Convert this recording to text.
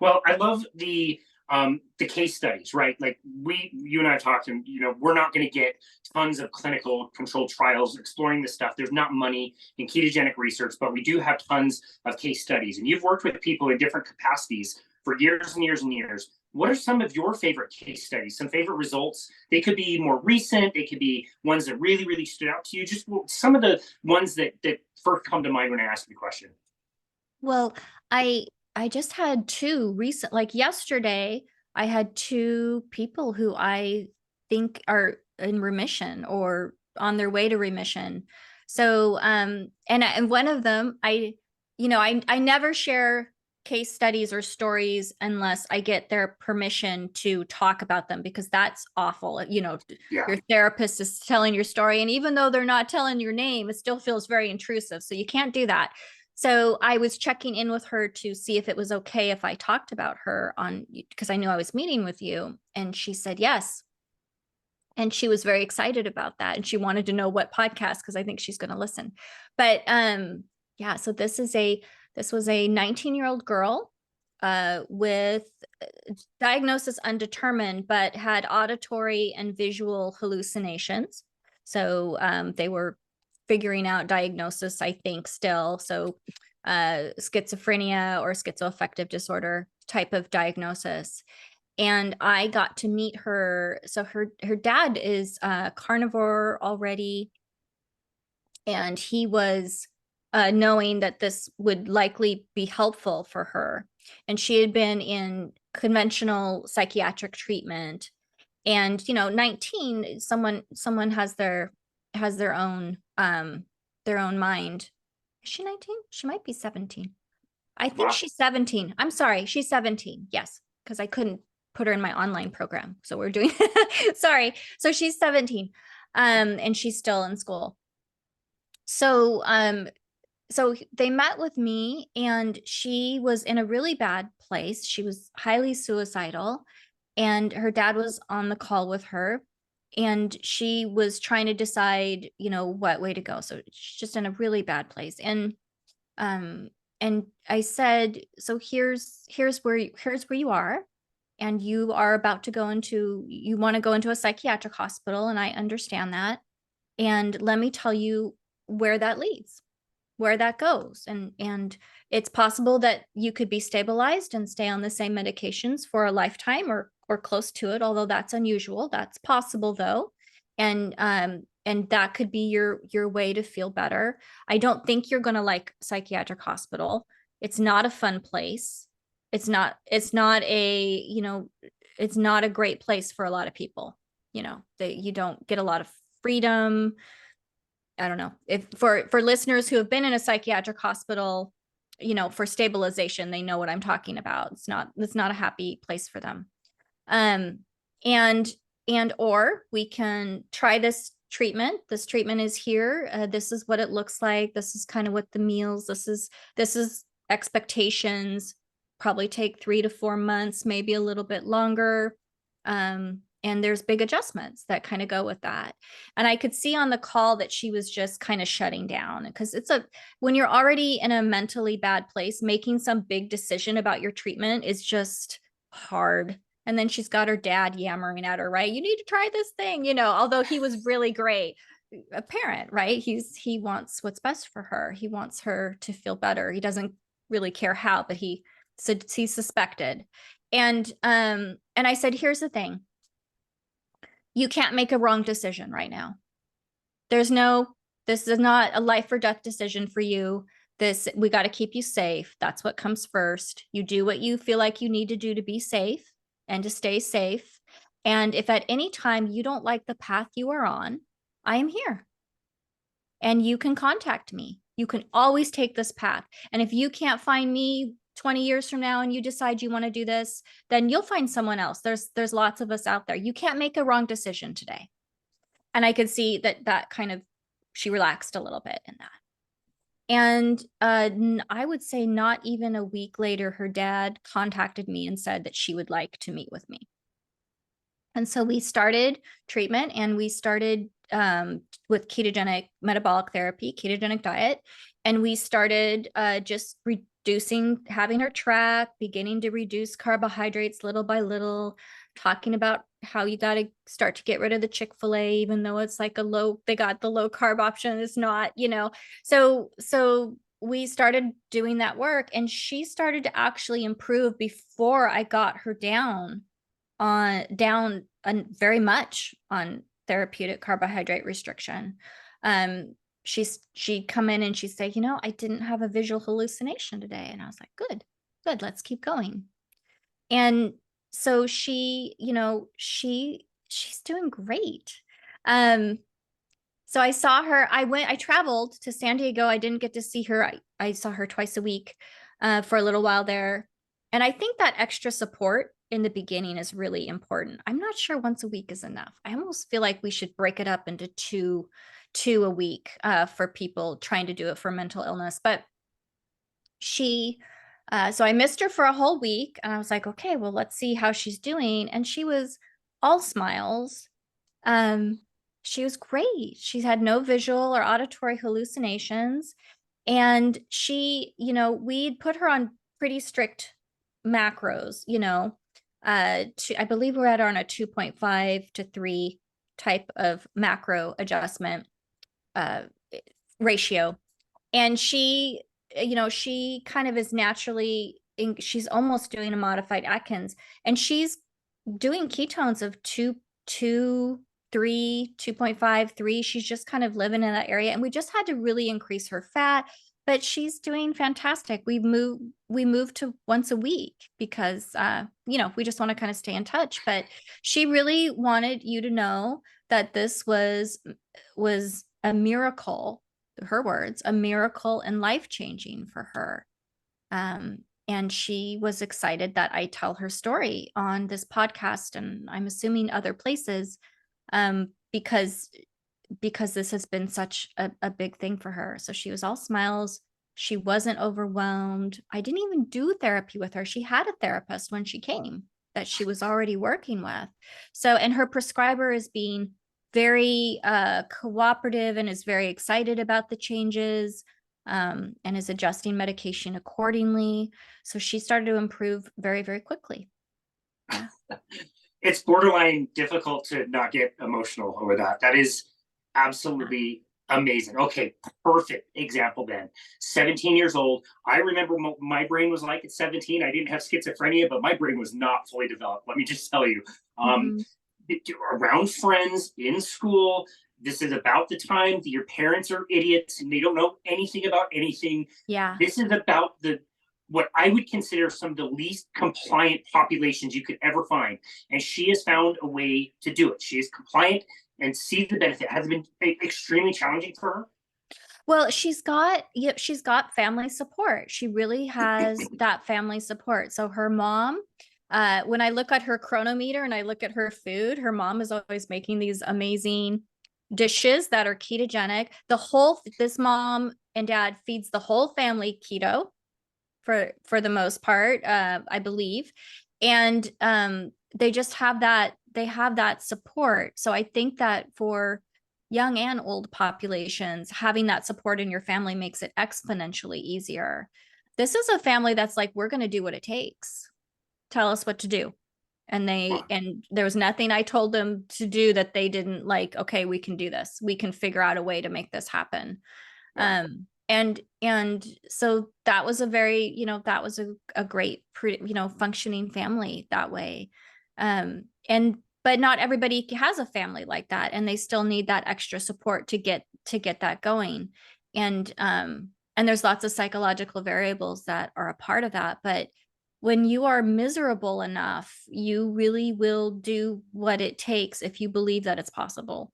Well, I love the case studies, right? Like you and I talked, and we're not going to get tons of clinical controlled trials exploring this stuff. There's not money in ketogenic research, but we do have tons of case studies. And you've worked with people in different capacities for years and years and years. What are some of your favorite case studies? Some favorite results? They could be more recent. They could be ones that really, really stood out to you. Just some of the ones that first come to mind when I ask the question. Well, I just had two recent, like yesterday, I had two people who I think are in remission or on their way to remission. So, and one of them, I never share case studies or stories unless I get their permission to talk about them, because that's awful. Yeah. Your therapist is telling your story, and even though they're not telling your name, it still feels very intrusive. So you can't do that. So I was checking in with her to see if it was okay if I talked about her because I knew I was meeting with you. And she said yes. And she was very excited about that. And she wanted to know what podcast, because I think she's going to listen. But yeah, so this was a 19-year-old girl with diagnosis undetermined, but had auditory and visual hallucinations. So they were figuring out diagnosis, I think, still. So schizophrenia or schizoaffective disorder type of diagnosis. And I got to meet her. So her dad is carnivore already, and he was knowing that this would likely be helpful for her. And she had been in conventional psychiatric treatment. And 19, someone has their own mind. Is she 19? She might be 17. I think Wow. she's 17. I'm sorry, she's 17. Yes, because I couldn't put her in my online program. So we're doing sorry. So she's 17. And she's still in school. So so they met with me, and she was in a really bad place. She was highly suicidal, and her dad was on the call with her, and she was trying to decide, what way to go. So she's just in a really bad place. Um and I said, so here's where you are, and you are about to you want to go into a psychiatric hospital, and I understand that. And let me tell you where that leads, where that goes. And it's possible that you could be stabilized and stay on the same medications for a lifetime or close to it, although that's unusual. That's possible though. And that could be your way to feel better. I don't think you're going to like psychiatric hospital. It's not a fun place. It's not a great place for a lot of people. You don't get a lot of freedom. I don't know if for listeners who have been in a psychiatric hospital, for stabilization, they know what I'm talking about. It's not a happy place for them. And or we can try this treatment. This treatment is here. This is what it looks like. This is kind of what the meals, this is expectations, probably take 3 to 4 months, maybe a little bit longer. And there's big adjustments that kind of go with that. And I could see on the call that she was just kind of shutting down, because when you're already in a mentally bad place, making some big decision about your treatment is just hard. And then she's got her dad yammering at her, right? You need to try this thing, although he was really great, a parent, right? He wants what's best for her. He wants her to feel better. He doesn't really care how, but he suspected. And I said, here's the thing. You can't make a wrong decision right now. This is not a life or death decision for you. We got to keep you safe. That's what comes first. You do what you feel like you need to do to be safe and to stay safe. And if at any time you don't like the path you are on, I am here. And you can contact me. You can always take this path. And if you can't find me 20 years from now and you decide you want to do this, then you'll find someone else. There's lots of us out there. You can't make a wrong decision today. And I could see that kind of, she relaxed a little bit in that. And I would say not even a week later, her dad contacted me and said that she would like to meet with me. And so we started treatment, and we started with ketogenic metabolic therapy, ketogenic diet. And we started just having her track, beginning to reduce carbohydrates little by little, talking about how you got to start to get rid of the Chick-fil-A, even though it's like they got the low carb option. It's not, so we started doing that work, and she started to actually improve before I got her down very much on therapeutic carbohydrate restriction. She'd come in and she'd say, I didn't have a visual hallucination today. And I was like, good, let's keep going. And so she's doing great. So I saw her, I traveled to San Diego. I didn't get to see her. I saw her twice a week for a little while there. And I think that extra support in the beginning is really important. I'm not sure once a week is enough. I almost feel like we should break it up into two a week for people trying to do it for mental illness. But so I missed her for a whole week, and I was like, okay, well, let's see how she's doing. And she was all smiles. She was great. She had no visual or auditory hallucinations. And we'd put her on pretty strict macros, I believe we're on a 2.5 to 3 type of macro adjustment ratio. And she kind of is naturally, she's almost doing a modified Atkins, and she's doing ketones of 3, 2.5, 3. She's just kind of living in that area. And we just had to really increase her fat, but she's doing fantastic. We moved to once a week because, we just want to kind of stay in touch. But she really wanted you to know that this was a miracle, her words, a miracle and life-changing for her. And she was excited that I tell her story on this podcast, and I'm assuming other places, because this has been such a big thing for her. So she was all smiles. She wasn't overwhelmed. I didn't even do therapy with her. She had a therapist when she came that she was already working with. So, and her prescriber is being very cooperative and is very excited about the changes, and is adjusting medication accordingly. So she started to improve very, very quickly. Yeah. It's borderline difficult to not get emotional over that. That is absolutely amazing. Okay, perfect example then. 17 years old. I remember my brain was like at 17. I didn't have schizophrenia, but my brain was not fully developed. Let me just tell you. Around friends, in school, this is about the time that your parents are idiots and they don't know anything about anything. Yeah. This is about what I would consider some of the least compliant populations you could ever find. And she has found a way to do it. She is compliant and sees the benefit. Has it been extremely challenging for her? Well, she's got family support. She really has that family support. So her mom, when I look at her chronometer and I look at her food, her mom is always making these amazing dishes that are ketogenic. This mom and dad feeds the whole family keto for the most part, I believe. And they just have that support. So I think that for young and old populations, having that support in your family makes it exponentially easier. This is a family that's like, we're going to do what it takes. Tell us what to do. And there was nothing I told them to do that they didn't like, okay, we can do this. We can figure out a way to make this happen. Yeah. And so that was a very, that was a great, functioning family that way. But not everybody has a family like that, and they still need that extra support to get that going. And there's lots of psychological variables that are a part of that. But when you are miserable enough, you really will do what it takes if you believe that it's possible.